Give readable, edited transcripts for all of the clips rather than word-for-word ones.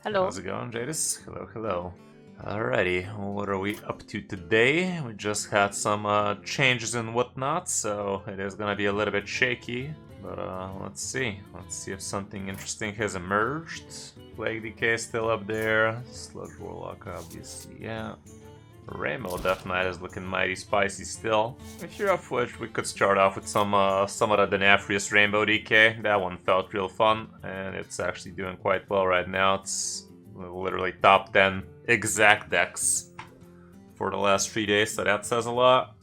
Hello. How's it going, Jadis? Hello, hello. Alrighty, what are we up to today? We just had some changes and whatnot, so it is gonna be a little bit shaky. But let's see. Let's see if something interesting has emerged. Plague DK is still up there. Sludge Warlock, obviously, yeah. Rainbow Death Knight is looking mighty spicy still. If you're up for it, we could start off with some of the Denafrius Rainbow DK. That one felt real fun, and it's actually doing quite well right now. It's literally top 10 exact decks for the last 3 days, so that says a lot.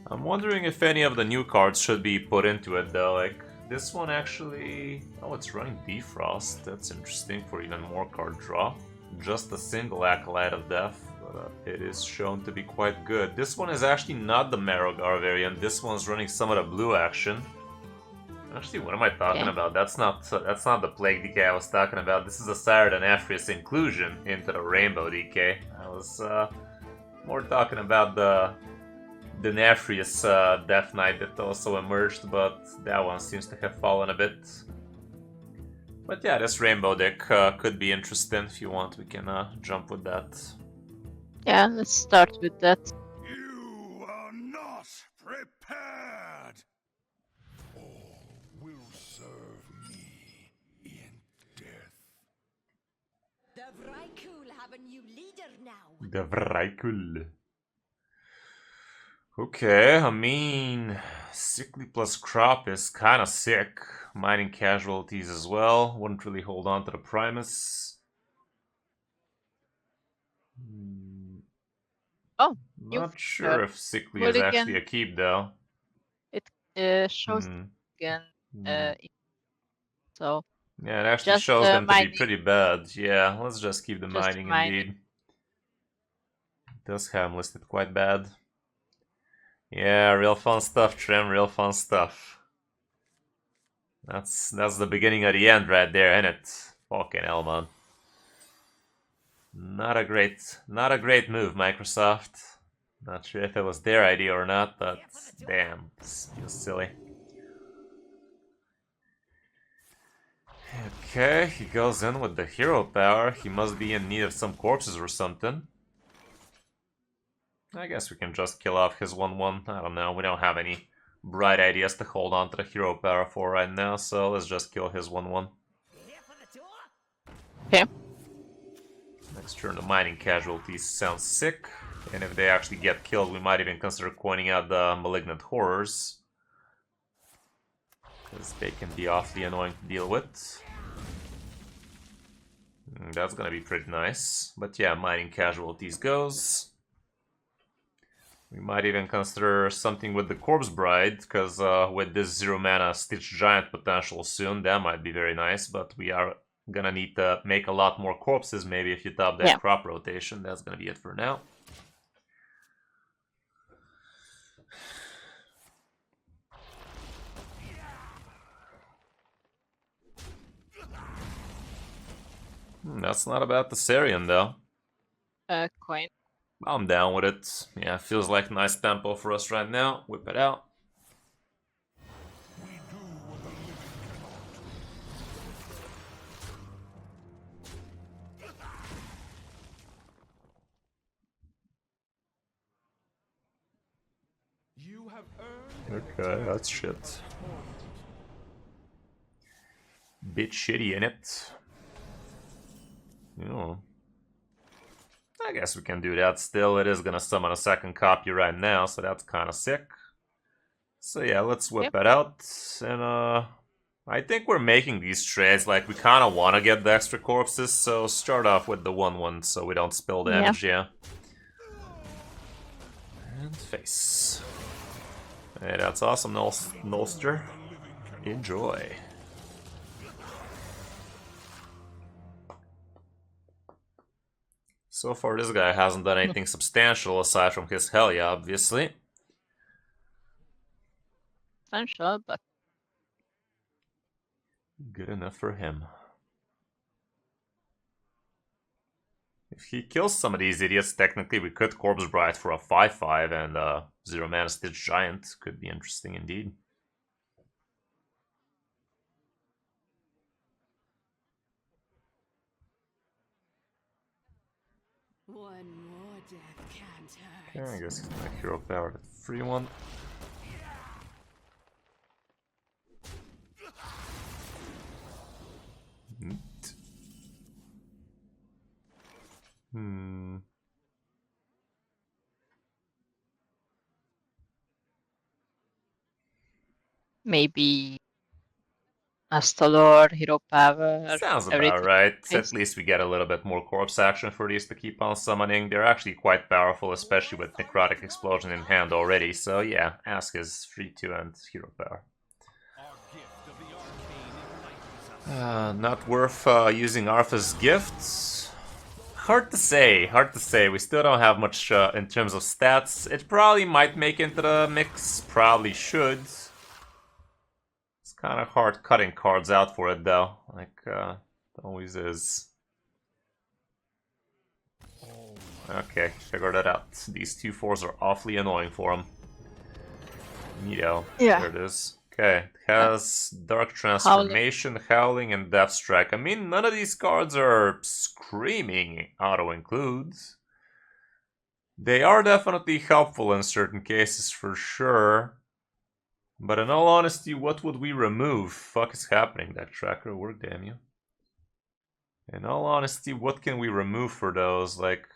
I'm wondering if any of the new cards should be put into it though, like this one actually... Oh, it's running Defrost. That's interesting for even more card draw. Just a single Acolyte of Death. It is shown to be quite good. This one is actually not the Marrowgar variant. This one's running some of the blue action. Actually, what am I talking about? That's not the Plague DK I was talking about. This is a Sire Denafrius inclusion into the Rainbow DK. I was more talking about the Denafrius Death Knight that also emerged, but that one seems to have fallen a bit. But yeah, this Rainbow deck could be interesting. If you want, we can jump with that. Yeah, let's start with that. You are not prepared. All will serve me in death. The Vrykul have a new leader now. The Vrykul. Okay, I mean, Sickly plus Crop is kind of sick. Mining Casualties as well. Wouldn't really hold on to the Primus. Oh, not sure if Sickly is Hooligan. actually a keep though. It shows again. So yeah, it actually shows them mining. to be pretty bad. Yeah, let's just keep the mining indeed. It does have them listed quite bad. Yeah, real fun stuff, Trim. Real fun stuff. That's the beginning of the end right there, ain't it? Fucking hell, man. Not a great move, Microsoft. Not sure if it was their idea or not, but damn, it feels silly. Okay, he goes in with the hero power. He must be in need of some corpses or something. I guess we can just kill off his 1-1. I don't know, we don't have any bright ideas to hold on to the hero power for right now, so let's just kill his 1-1. Okay. Next turn, the mining casualties sounds sick. And if they actually get killed, we might even consider coining out the malignant horrors. Because they can be awfully annoying to deal with. That's gonna be pretty nice. But yeah, mining casualties goes. We might even consider something with the Corpse Bride, because with this 0 mana Stitch Giant potential soon, that might be very nice, but we are gonna need to make a lot more corpses, maybe if you top that crop rotation. That's gonna be it for now. That's not about the Thessarian though. Coin. I'm down with it. Yeah, feels like nice tempo for us right now. Whip it out. You have earned. Okay, that's shit. Bit shitty in it. Oh. I guess we can do that still. It is gonna summon a second copy right now, so that's kind of sick. So yeah, let's whip it out. And I think we're making these trades like we kind of want to get the extra corpses, so start off with the 1-1 so we don't spill damage, yeah. And face. Hey, that's awesome, Nolster. Enjoy. So far, this guy hasn't done anything substantial aside from his Helya, obviously. Substantial, but good enough for him. If he kills some of these idiots, technically we could Corpse Bride for a 5-5 and 0 mana Stitch Giant. Could be interesting indeed. One more death can't hurt. Okay, I guess he's gonna hero power the free one. Neat. Maybe Astalor, Hero Power, Sounds about everything. right. Nice. At least we get a little bit more corpse action for these to keep on summoning. They're actually quite powerful, especially with Necrotic Explosion in hand already. So yeah, Ask is free 2 and hero power. Not worth using Arthur's gifts. Hard to say, hard to say. We still don't have much in terms of stats. It probably might make into the mix, probably should. It's kind of hard cutting cards out for it though, like it always is. Okay, figured it out. These 2/4s are awfully annoying for him. Neato. Yeah. There it is. Okay, it has Dark Transformation, Howling, and Death Strike. I mean, none of these cards are screaming auto-includes. They are definitely helpful in certain cases for sure. But in all honesty, what would we remove? Fuck is happening, that tracker, work damn you. In all honesty, what can we remove for those? Like,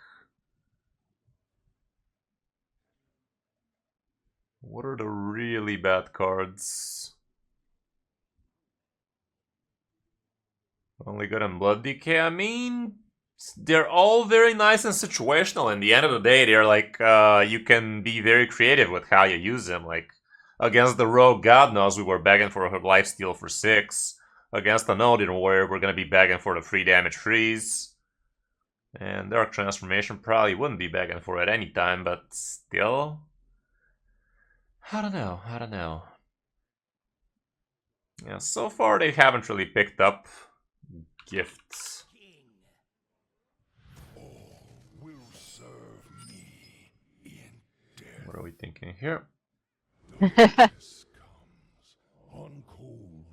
what are the really bad cards? Only good in Blood DK. I mean, they're all very nice and situational. In the end of the day, they're like, you can be very creative with how you use them. Like, against the Rogue, God knows we were begging for her lifesteal for 6. Against the Odin Warrior, we're gonna be begging for the 3 damage freeze. And Dark Transformation probably wouldn't be begging for it anytime, but still... I don't know, I don't know. Yeah, so far they haven't really picked up gifts. Will serve me in death. What are we thinking here? This comes on cold.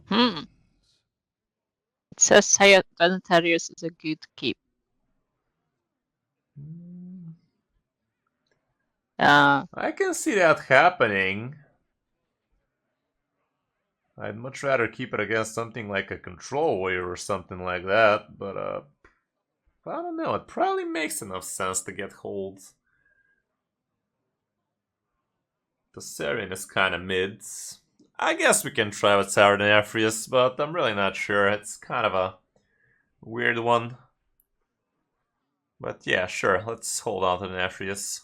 It says Sagittarius is a good keep. I can see that happening. I'd much rather keep it against something like a Control Warrior or something like that, but I don't know, it probably makes enough sense to get hold. The Sarian is kinda mid. I guess we can try with Sardanafrius, but I'm really not sure. It's kind of a weird one. But yeah, sure, let's hold on to the Nefrius.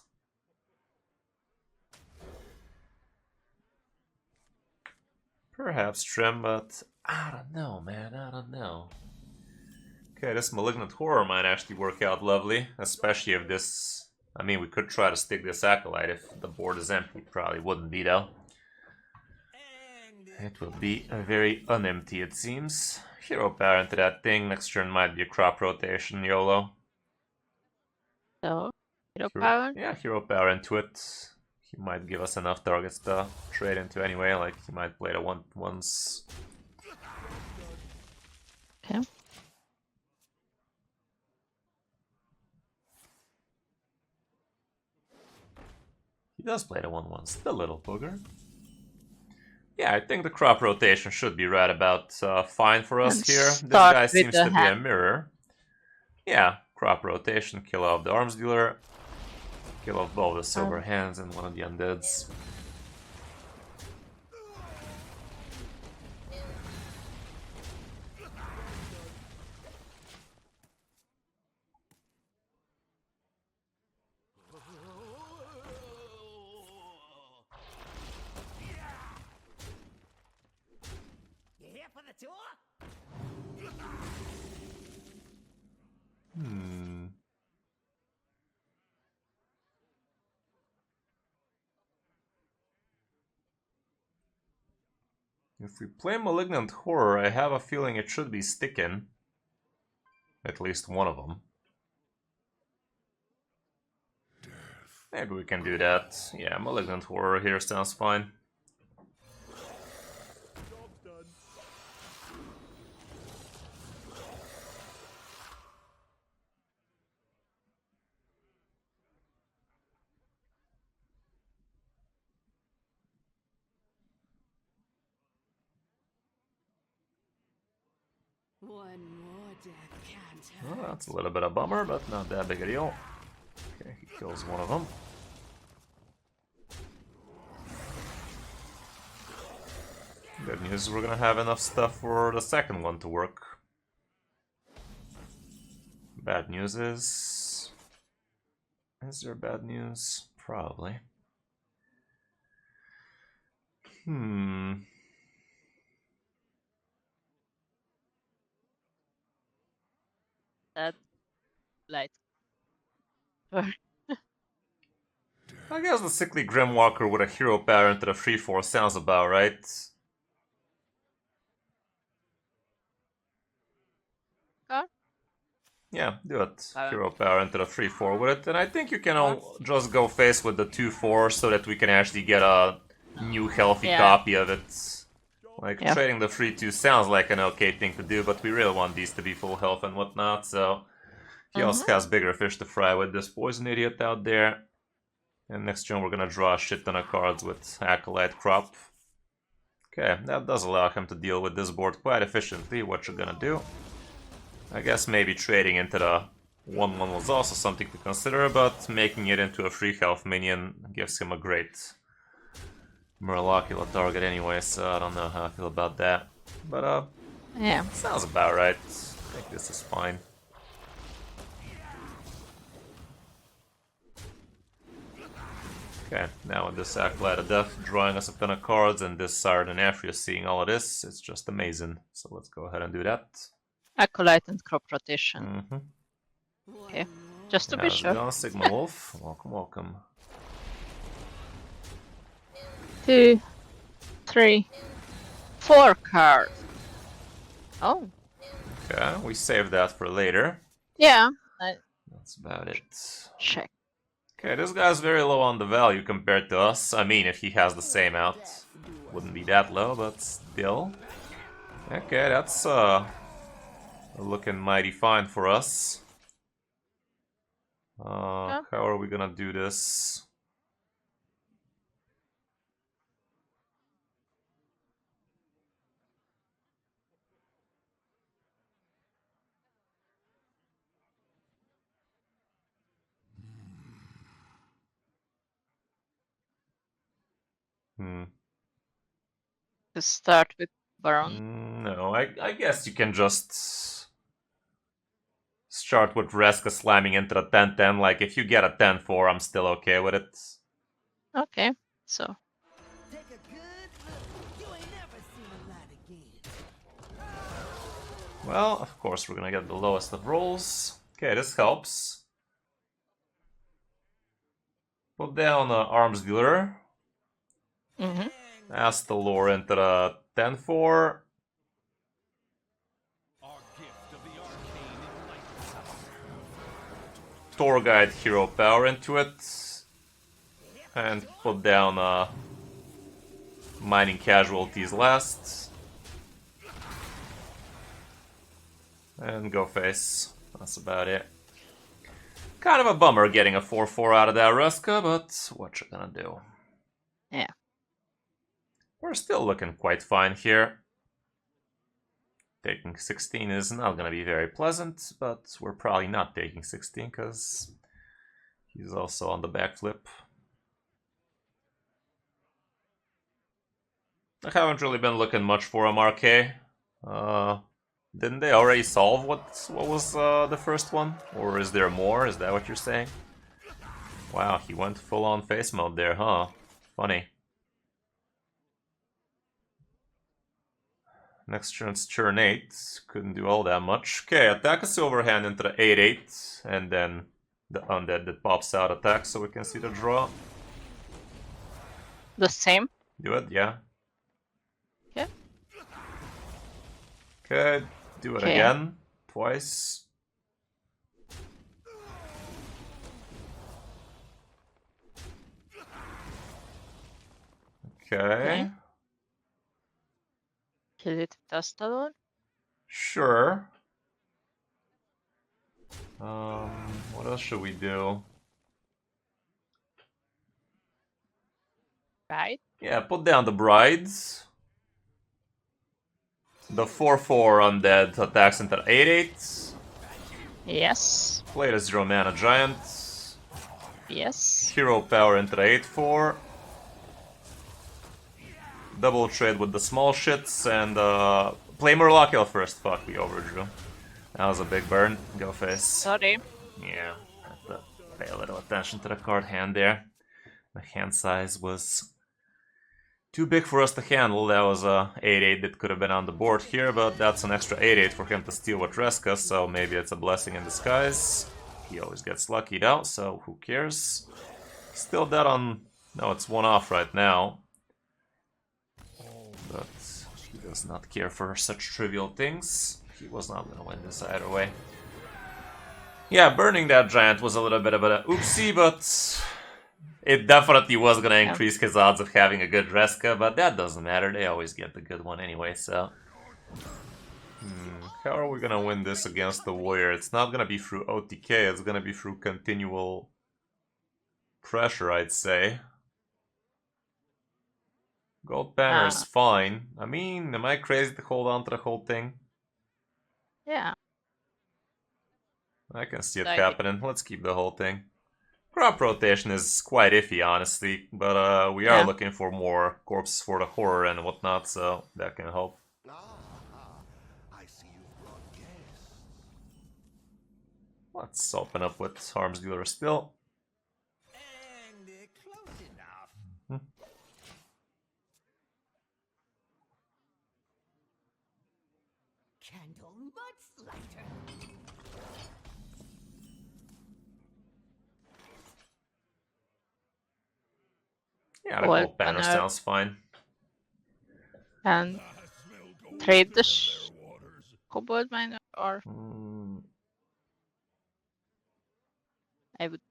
Perhaps Trim, but I don't know, man, I don't know. Okay, this Malignant Horror might actually work out lovely, especially if this... I mean, we could try to stick this Acolyte if the board is empty. Probably wouldn't be, though. It will be very unempty, it seems. Hero Power into that thing. Next turn might be a crop rotation, YOLO. So, Hero Power? Yeah, Hero Power into it. He might give us enough targets to trade into anyway, like he might play the one once. Okay. He does play the one once, the little booger. Yeah, I think the crop rotation should be right about fine for us And here. This start guy with seems the to be a hand. mirror. Yeah, crop rotation, kill off the arms dealer. Kill off both the silver hands and one of the undeads. You here for the tour? If we play Malignant Horror, I have a feeling it should be sticking. At least one of them. Maybe we can do that. Yeah, Malignant Horror here sounds fine. One more death can't Well, hurt. that's a little bit of a bummer, but not that big a deal. Okay, he kills one of them. Good news, we're gonna have enough stuff for the second one to work. Bad news is... Is there bad news? Probably. That light. I guess the Sickly Grimwalker with a hero power into the 3-4 sounds about right. Okay. Yeah, do it. Hero power into the 3-4 with it, and I think you can just go face with the 2-4 so that we can actually get a new healthy copy of it. Like, trading the 3-2 sounds like an okay thing to do, but we really want these to be full health and whatnot, so... He also has bigger fish to fry with this poison idiot out there. And next turn we're gonna draw a shit ton of cards with Acolyte Crop. Okay, that does allow him to deal with this board quite efficiently. What you're gonna do? I guess maybe trading into the 1-1 was also something to consider, but making it into a free health minion gives him a great Murloculous target anyway, so I don't know how I feel about that. But yeah, sounds about right. I think this is fine. Okay, now with this Acolyte of Death drawing us a ton of cards and this Siren and Afria seeing all of this, it's just amazing. So let's go ahead and do that. Acolyte and crop rotation. Okay, just to be How's sure. it going, Sigma Wolf? Welcome, welcome. 2, 3, 4 cards. Oh. Okay, we saved that for later. Yeah. That's about it. Check. Okay, this guy's very low on the value compared to us. I mean, if he has the same out, wouldn't be that low, but still. Okay, that's looking mighty fine for us. How are we gonna do this? To start with Baron. No, I guess you can just start with Reska slamming into the 10-10. Like, if you get a 10-4, I'm still okay with it. Okay, so. Take a good look. You ain't never seen a light again. Well, of course, we're gonna get the lowest of rolls. Okay, this helps. Put down Arms Dealer. Ask the lore into the 10-4. Tour Guide Hero Power into it. And put down Mining Casualties last. And go face. That's about it. Kind of a bummer getting a 4-4 out of that Ruska, but what you gonna do? Yeah. We're still looking quite fine here. Taking 16 is not gonna be very pleasant, but we're probably not taking 16 because he's also on the backflip. I haven't really been looking much for him, RK. Didn't they already solve what was the first one? Or is there more? Is that what you're saying? Wow, he went full on face mode there, huh? Funny. Next turn's turn 8. Couldn't do all that much. Okay, attack a Silverhand into the 8-8. And then the undead that pops out attacks so we can see the draw. The same? Do it, yeah. Yeah. Okay, do it again. Twice. Okay. Kill it with Astador? Sure. What else should we do? Right? Yeah, put down the brides. The 4/4 undead attacks into 8/8. Yes. Played a 0 mana giant. Yes. Hero power into the 8/4. Double trade with the small shits and play Murloc Elf first. Fuck, we overdrew. That was a big burn. Go face. Sorry. Yeah, have to pay a little attention to the card hand there. The hand size was too big for us to handle. That was a 8/8 that could have been on the board here, but that's an extra 8/8 for him to steal with Reska, so maybe it's a blessing in disguise. He always gets luckied out, so who cares? Still dead on... No, it's one off right now. But he does not care for such trivial things. He was not gonna win this either way. Yeah, burning that giant was a little bit of an oopsie, but it definitely was gonna increase his odds of having a good Reska, but that doesn't matter, they always get the good one anyway, so... How are we gonna win this against the warrior? It's not gonna be through OTK, it's gonna be through continual pressure, I'd say. Gold banner is fine. I mean, am I crazy to hold on to the whole thing? Yeah. I can see it happening. Let's keep the whole thing. Crop rotation is quite iffy, honestly, but we are looking for more corpses for the horror and whatnot, so that can help. I see you've brought guests. Let's open up with Arms Dealer still. And close enough. Candle much lighter. Yeah, the gold banner sounds fine. And trade the kobold miner, or I would.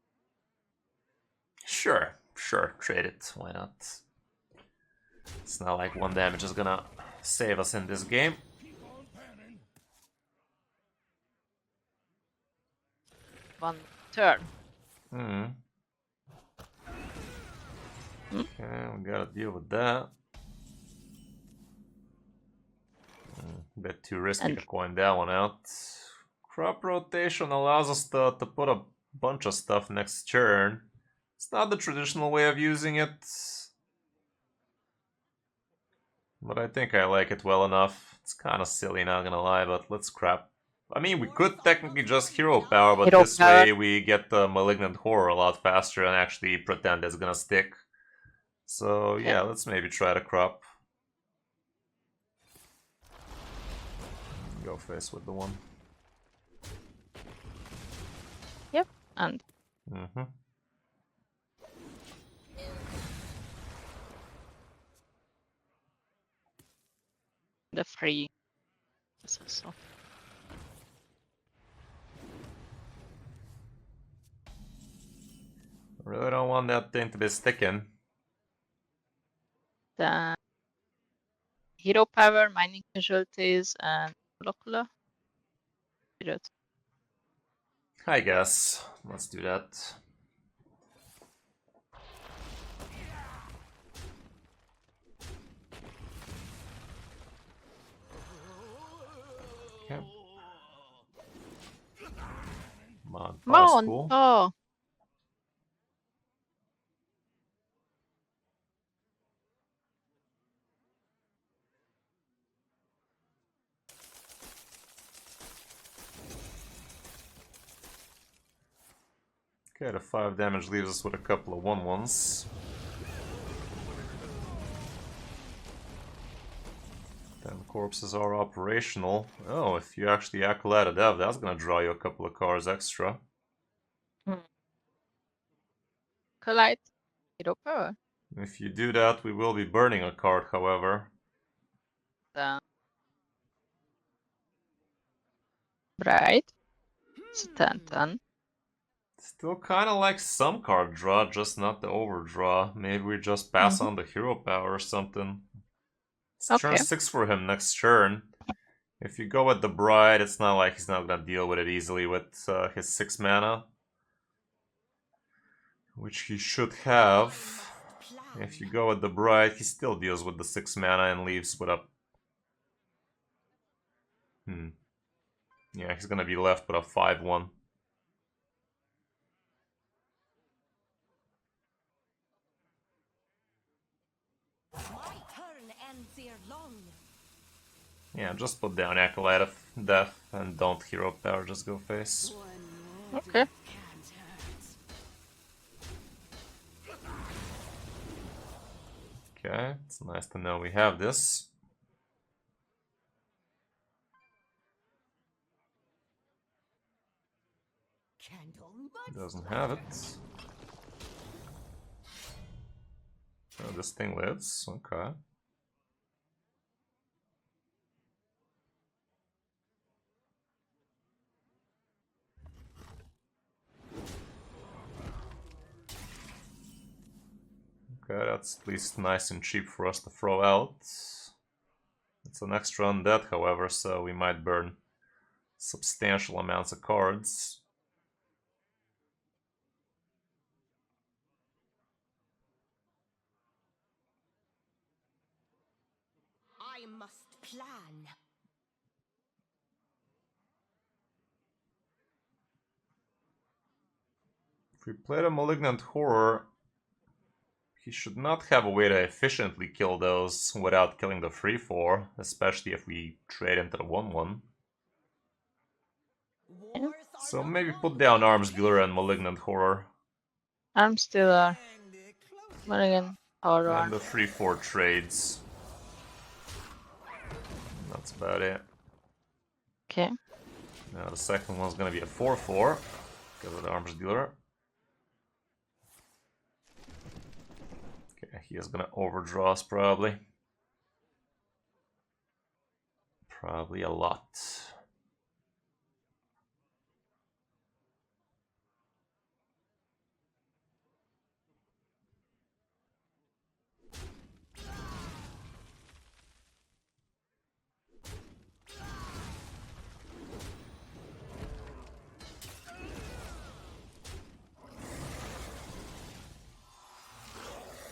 Sure, trade it. Why not? It's not like one damage is gonna save us in this game. One turn. Okay, we gotta deal with that. Bit too risky to coin that one out. Crop rotation allows us to put a bunch of stuff next turn. It's not the traditional way of using it, but I think I like it well enough. It's kind of silly, not gonna lie, but let's crap. I mean, we could technically just hero power, but this way we get the malignant horror a lot faster and actually pretend it's gonna stick. So yeah, let's maybe try to crop. Go face with the one. Yep, and the free. So. Really don't want that thing to be sticking. The hero power, mining casualties, and molecular. I guess. Let's do that. Okay. Come on, cool. Oh. Okay, the 5 damage leaves us with a couple of 1/1s. 10 corpses are operational. Oh, if you actually Acolyte a Dev, that's gonna draw you a couple of cards extra. Collide. Hero power. If you do that, we will be burning a card, however. Right. It's 10-10. Still kind of like some card draw, just not the overdraw. Maybe we just pass on the hero power or something. It's turn 6 for him next turn. If you go with the Bride, it's not like he's not gonna deal with it easily with his 6 mana. Which he should have. If you go with the Bride, he still deals with the 6 mana and leaves with a Yeah, he's gonna be left with a 5-1. My turn ends ere long. Yeah, just put down Acolyte of Death and don't hero power, just go face. Okay. Can't hurt. Okay, it's nice to know we have this. Candle mud Doesn't have it. Oh, this thing lives, okay. Okay, that's at least nice and cheap for us to throw out. It's an extra undead, however, so we might burn substantial amounts of cards. I must plan. If we play the Malignant Horror, he should not have a way to efficiently kill those without killing the 3-4, especially if we trade into the 1-1. Wars are So not maybe won put down without Arms Dealer pain. and Malignant Horror. I'm still And close but again, hold And on. the 3-4 trades. That's about it. Okay. Now the second one's gonna be a 4-4 because of the Arms Dealer. Okay, he is gonna overdraw us probably. Probably a lot.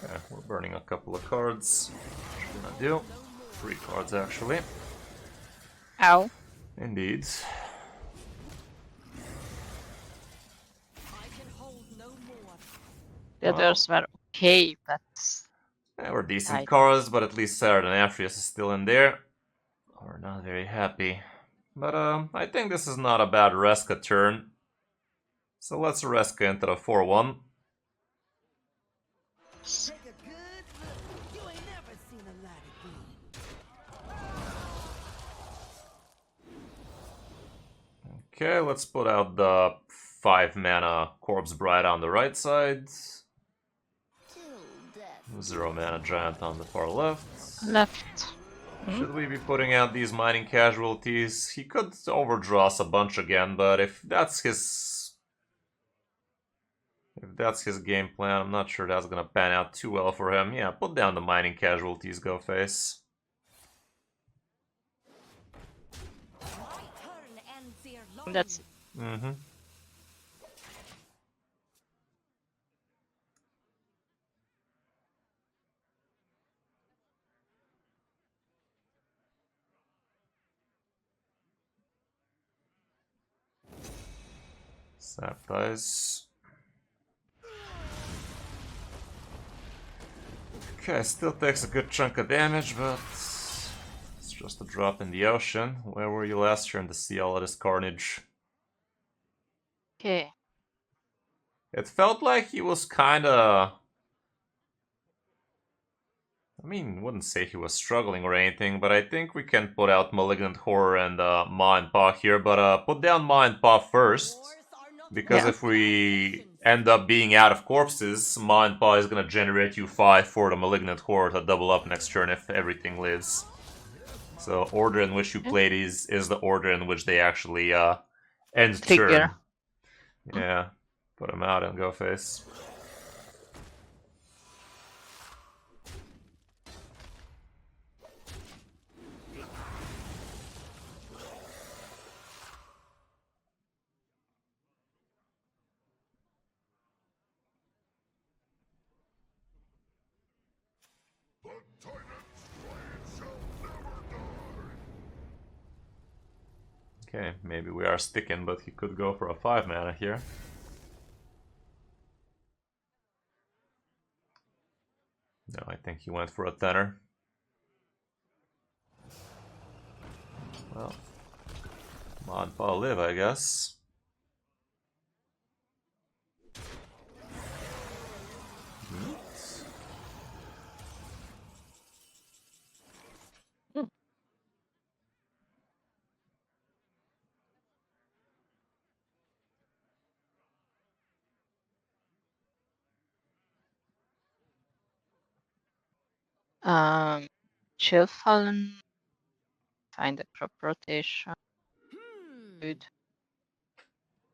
Yeah, we're burning a couple of cards. What we're gonna do? 3 cards actually. Ow. Indeed. I can hold no more. The Wow. others were okay, but Yeah, we're decent I- cards, but at least Sarah and Aphrius is still in there. We're not very happy. But I think this is not a bad Reska turn. So let's Reska into the 4-1. Take a good look. You ain't never seen a light again. Okay, let's put out the 5-mana Corpse Bride on the right side. Till death. 0-mana Giant on the far left. left. Should we be putting out these mining casualties? He could overdraw us a bunch again, but if that's his game plan, I'm not sure that's gonna pan out too well for him. Yeah, put down the mining casualties, go face. My turn ends ere long. That's Mm-hmm. Sap dice. Okay, still takes a good chunk of damage, but it's just a drop in the ocean. Where were you last turn to see all of this carnage? okay. It felt like he was kinda... I mean, wouldn't say he was struggling or anything, but I think we can put out Malignant Horror and Ma and Pa here, but put down Ma and Pa first. Wars are not Because Yeah. if we end up being out of corpses, Ma and Pa is gonna generate you 5 for the Malignant Horror to double up next turn if everything lives. So order in which you play these is the order in which they actually end Trigger. turn. Yeah, put them out and go face. the tyrant's blade shall never die. Okay, maybe we are sticking, but he could go for a 5 mana here. No, I think he went for a 10er. Well, come on, Paul, live, I guess. Chill Fallen. Find a crop rotation. Good.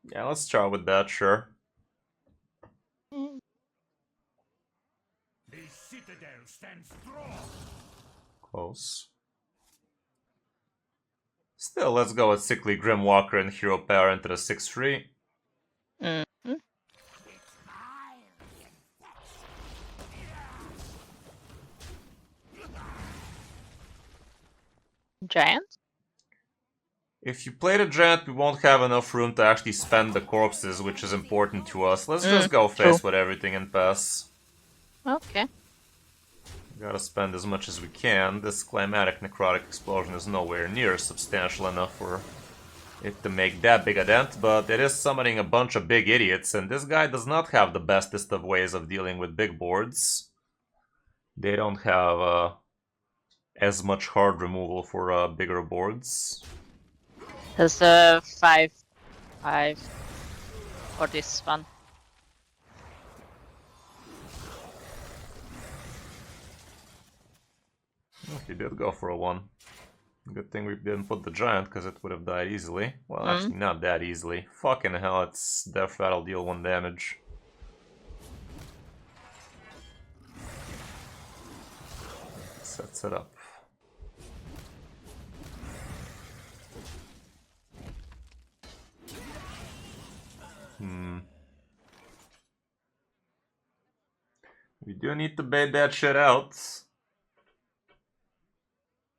Yeah, let's start with that, sure. Mm. The citadel stands strong. Close. Still, let's go with Sickly Grimwalker and Hero Power into the 6-3. Mhm. Giant? If you play the Giant, we won't have enough room to actually spend the corpses, which is important to us. Let's just go face with everything and pass. Okay. Gotta spend as much as we can. This climatic necrotic explosion is nowhere near substantial enough for it to make that big a dent, but it is summoning a bunch of big idiots, and this guy does not have the bestest of ways of dealing with big boards. They don't have as much hard removal for bigger boards. There's a 5/5 for this one. Oh, he did go for a 1. Good thing we didn't put the Giant, because it would have died easily. Well, actually not that easily. Fucking hell, it's Death Rattle, deal 1 damage. Sets it up. We do need to bait that shit out.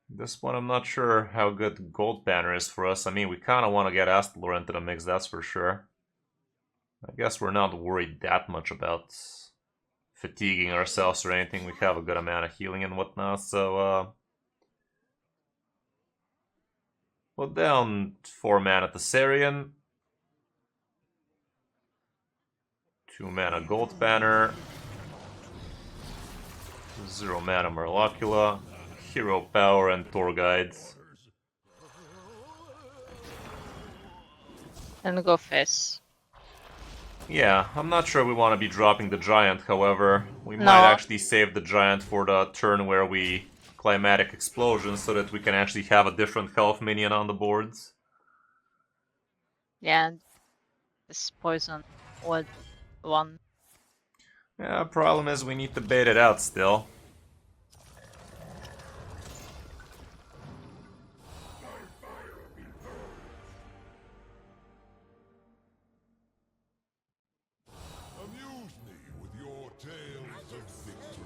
This one I'm not sure how good Gold Banner is for us. I mean, we kind of want to get Astalor into the mix, that's for sure. I guess we're not worried that much about fatiguing ourselves or anything. We have a good amount of healing and whatnot, so put down 4 mana Tessarian, 2 mana Gold Banner, 0 mana Murlocula, Hero Power, and Tour Guide. And go face. Yeah, I'm not sure we want to be dropping the Giant, however. We No. might actually save the Giant for the turn where we Climatic Explosion so that we can actually have a different health minion on the boards. Yeah, and this poison would 1. Yeah, problem is we need to bait it out still. Amuse me with your tales of victory.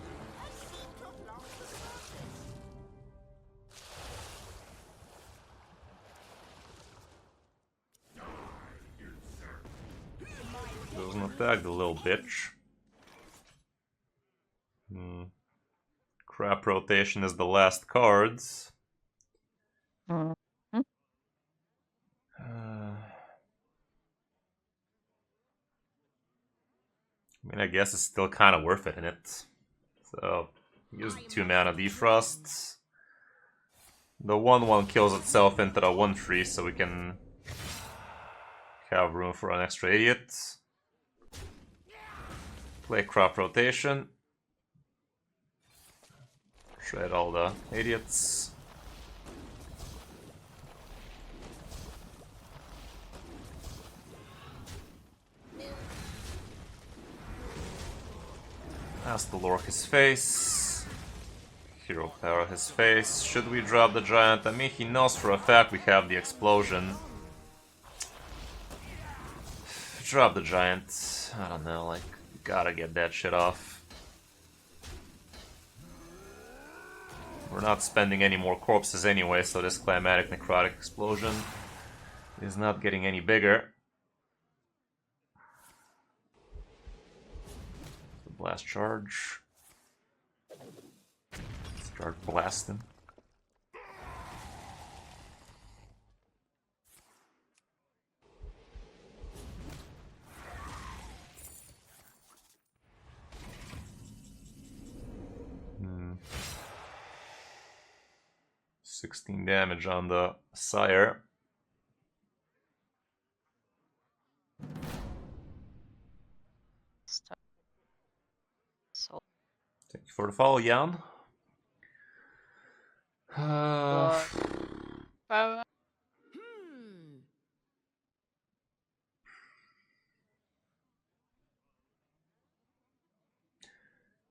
Doesn't attack the little bitch. Crap rotation is the last cards. Mhm. I mean, I guess it's still kind of worth it in it. So, use 2 mana Defrost. The 1/1 kills itself into the 1/3, so we can have room for an extra idiot. Play crop rotation. Shred all the idiots. Astalor his face. Hero Power his face. Should we drop the Giant? I mean, he knows for a fact we have the explosion. Drop the Giant. I don't know, like, gotta get that shit off. We're not spending any more corpses anyway, so this Climatic Necrotic Explosion is not getting any bigger. The blast charge. Start blasting. Hmm. 16 damage on the Sire. So, Thank you for the follow, Jan. uh, Hmm.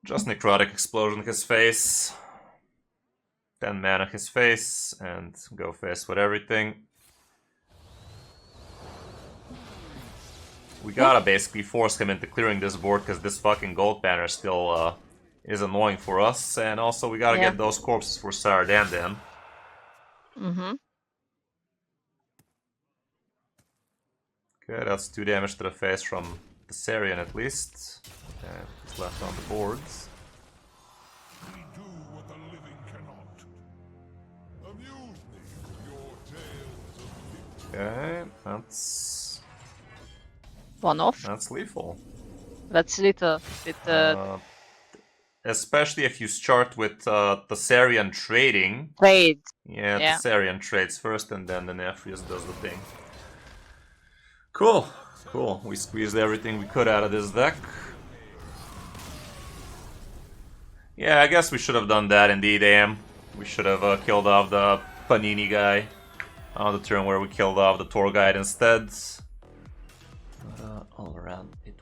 Just Necrotic Explosion his face. 10 mana his face, and go face with everything. We gotta basically force him into clearing this board, because this fucking gold banner still is annoying for us. And also we gotta Yeah. get those corpses for Saradan then. mm-hmm. Okay, that's 2 damage to the face from the Sarian at least. And he's left on the boards. We do what the living cannot. Amuse me with your tales of victory. Okay, One off. that's lethal. That's little bit. Especially if you start with Thessarian trading. Trade. Yeah, Yeah. Thessarian trades first and then the Nephrius does the thing. Cool, cool. We squeezed everything we could out of this deck. Yeah, I guess we should have done that indeed, AM. We should have killed off the Panini guy on the turn where we killed off the tour guide instead. But all around, it